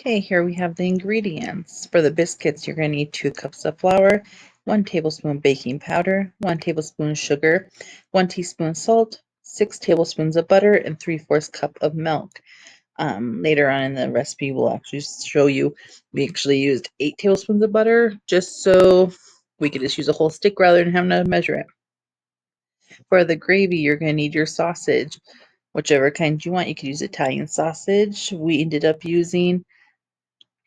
Okay, here we have the ingredients. For the biscuits, you're going to need 2 cups of flour, 1 tablespoon baking powder, 1 tablespoon sugar, 1 teaspoon salt, 6 tablespoons of butter, and 3/4 cup of milk. Later on in the recipe, we'll actually show you we actually used 8 tablespoons of butter just so we could just use a whole stick rather than having to measure it. For the gravy, you're going to need your sausage, whichever kind you want. You could use Italian sausage. We ended up using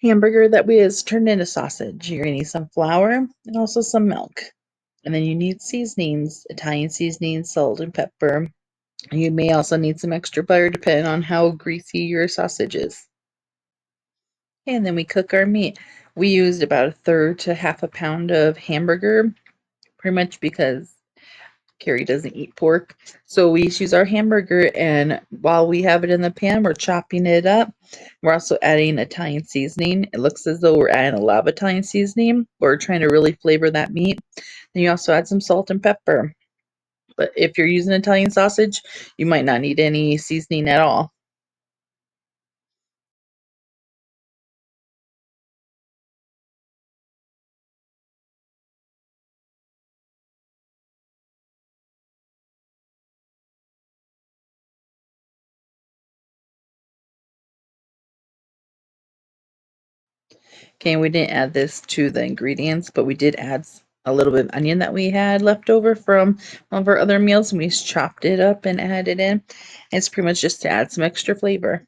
hamburger that was turned into sausage. You're gonna need some flour and also some milk. And then you need seasonings, Italian seasonings, salt and pepper. You may also need some extra butter depending on how greasy your sausage is. And then we cook our meat. We used about 1/3 to 1/2 pound of hamburger, pretty much because Carrie doesn't eat pork. So we use our hamburger, and while we have it in the pan, we're chopping it up. We're also adding Italian seasoning. It looks as though we're adding a lot of Italian seasoning. We're trying to really flavor that meat. Then you also add some salt and pepper. But if you're using Italian sausage, you might not need any seasoning at all. Okay, we didn't add this to the ingredients, but we did add a little bit of onion that we had left over from one of our other meals, and we just chopped it up and added it in. It's pretty much just to add some extra flavor.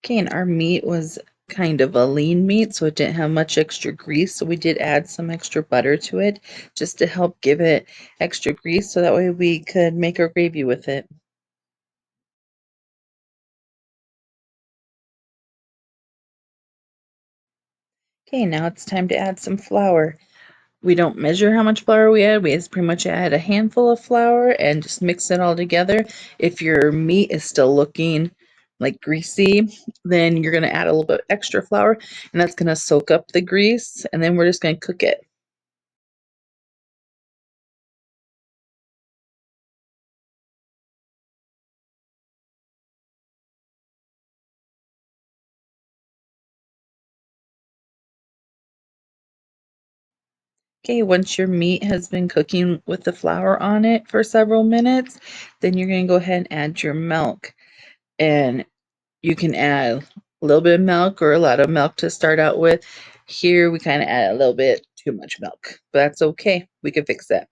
Okay, and our meat was kind of a lean meat, so it didn't have much extra grease. So we did add some extra butter to it just to help give it extra grease so that way we could make our gravy with it. Okay, now it's time to add some flour. We don't measure how much flour we add. We just pretty much add a handful of flour and just mix it all together. If your meat is still looking like greasy, then you're going to add a little bit extra flour, and that's going to soak up the grease, and then we're just going to cook it. Okay, once your meat has been cooking with the flour on it for several minutes, then you're going to go ahead and add your milk. And you can add a little bit of milk or a lot of milk to start out with. Here, we kind of add a little bit too much milk, but that's okay. We can fix that.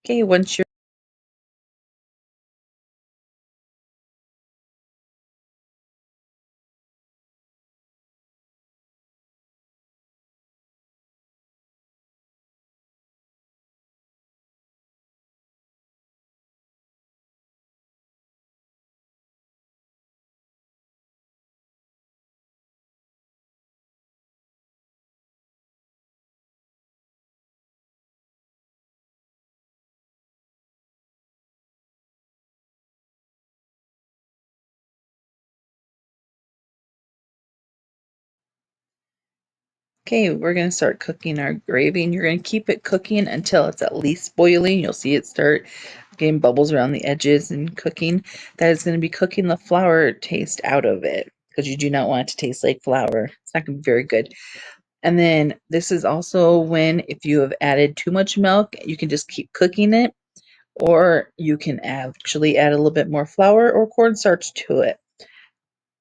Okay, once you're Okay, we're going to start cooking our gravy, and you're going to keep it cooking until it's at least boiling. You'll see it start getting bubbles around the edges and cooking. That is going to be cooking the flour taste out of it because you do not want it to taste like flour. It's not going to be very good. And then this is also when, if you have added too much milk, you can just keep cooking it, or you can actually add a little bit more flour or cornstarch to it.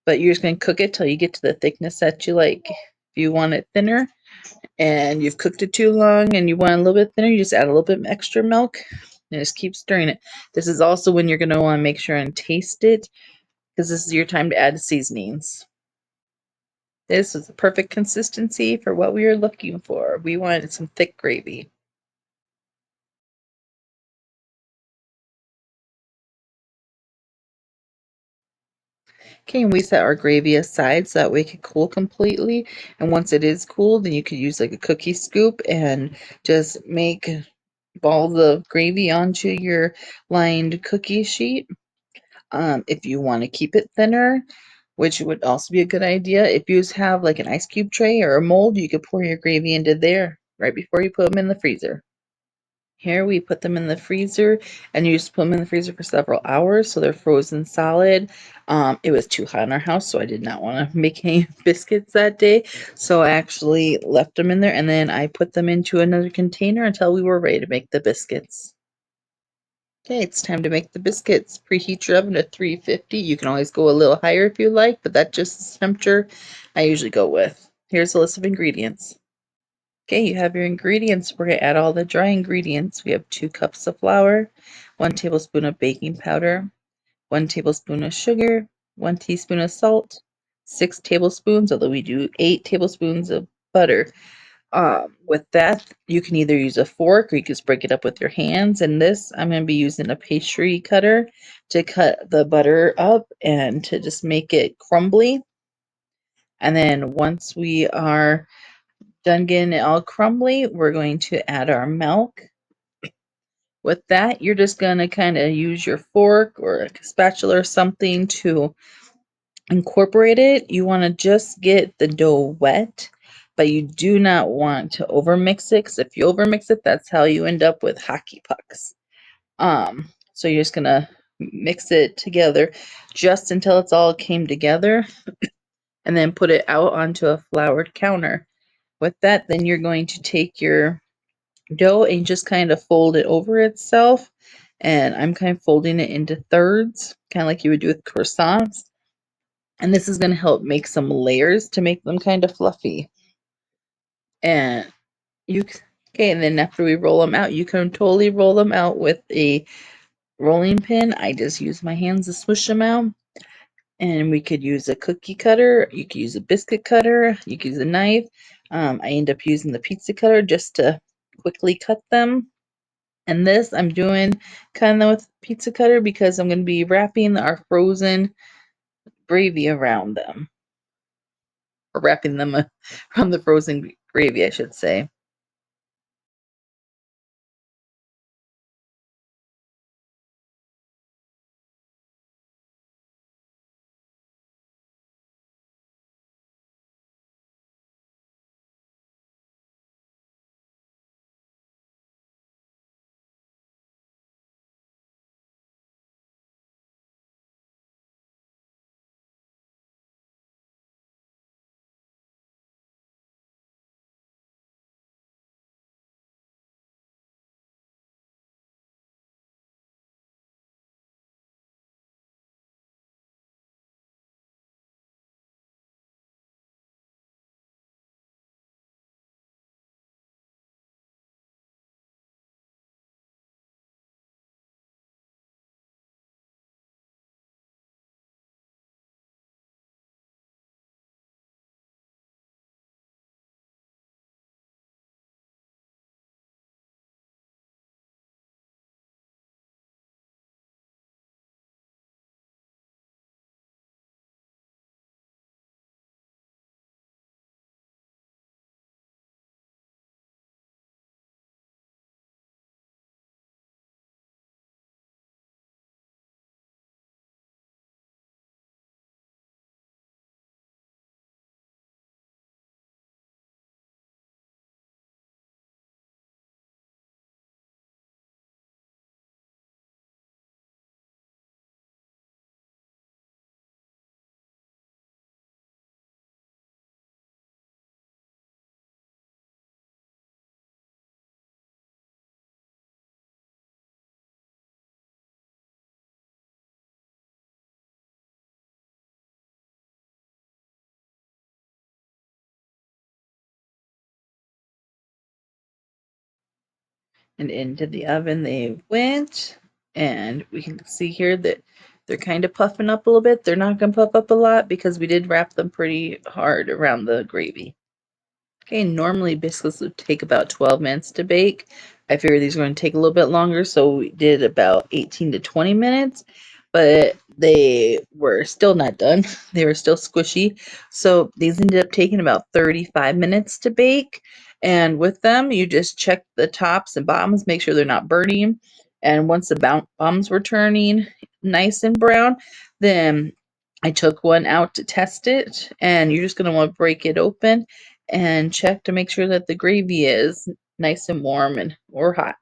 But you're just going to cook it till you get to the thickness that you like. If you want it thinner and you've cooked it too long and you want it a little bit thinner, you just add a little bit extra milk and just keep stirring it. This is also when you're going to want to make sure and taste it because this is your time to add seasonings. This is the perfect consistency for what we were looking for. We wanted some thick gravy. Okay, and we set our gravy aside so that way it can cool completely. And once it is cool, then you could use like a cookie scoop and just make balls of gravy onto your lined cookie sheet. If you want to keep it thinner, which would also be a good idea. If you have like an ice cube tray or a mold, you could pour your gravy into there right before you put them in the freezer. Here we put them in the freezer, and you just put them in the freezer for several hours so they're frozen solid. It was too hot in our house, so I did not want to make any biscuits that day. So I actually left them in there, and then I put them into another container until we were ready to make the biscuits. Okay, it's time to make the biscuits. Preheat your oven to 350. You can always go a little higher if you like, but that's just the temperature I usually go with. Here's a list of ingredients. Okay, you have your ingredients. We're going to add all the dry ingredients. We have 2 cups of flour, 1 tablespoon of baking powder, 1 tablespoon of sugar, 1 teaspoon of salt, 6 tablespoons, although we do 8 tablespoons of butter. With that, you can either use a fork or you can just break it up with your hands. And this, I'm going to be using a pastry cutter to cut the butter up and to just make it crumbly. And then once we are done getting it all crumbly, we're going to add our milk. With that, you're just going to kind of use your fork or a spatula or something to incorporate it. You want to just get the dough wet, but you do not want to overmix it, because if you overmix it, that's how you end up with hockey pucks. So you're just going to mix it together just until it's all came together, and then put it out onto a floured counter. With that, then you're going to take your dough and just kind of fold it over itself. And I'm kind of folding it into thirds, kind of like you would do with croissants. And this is going to help make some layers to make them kind of fluffy. And okay, and then after we roll them out, you can totally roll them out with a rolling pin. I just use my hands to swish them out. And we could use a cookie cutter, you could use a biscuit cutter, you could use a knife. I end up using the pizza cutter just to quickly cut them. And this I'm doing kind of with pizza cutter because I'm going to be wrapping our frozen gravy around them. Or wrapping them around the frozen gravy, I should say. And into the oven they went. And we can see here that they're kind of puffing up a little bit. They're not going to puff up a lot because we did wrap them pretty hard around the gravy. Okay, normally biscuits would take about 12 minutes to bake. I figured these were going to take a little bit longer, so we did about 18 to 20 minutes, but they were still not done. They were still squishy. So these ended up taking about 35 minutes to bake. And with them, you just check the tops and bottoms, make sure they're not burning. And once the bottoms were turning nice and brown, then I took one out to test it, and you're just going to want to break it open and check to make sure that the gravy is nice and warm and or hot.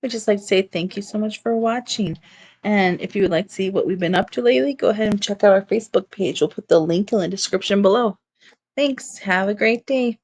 I'd just like to say thank you so much for watching. And if you would like to see what we've been up to lately, go ahead and check out our Facebook page. We'll put the link in the description below. Thanks. Have a great day.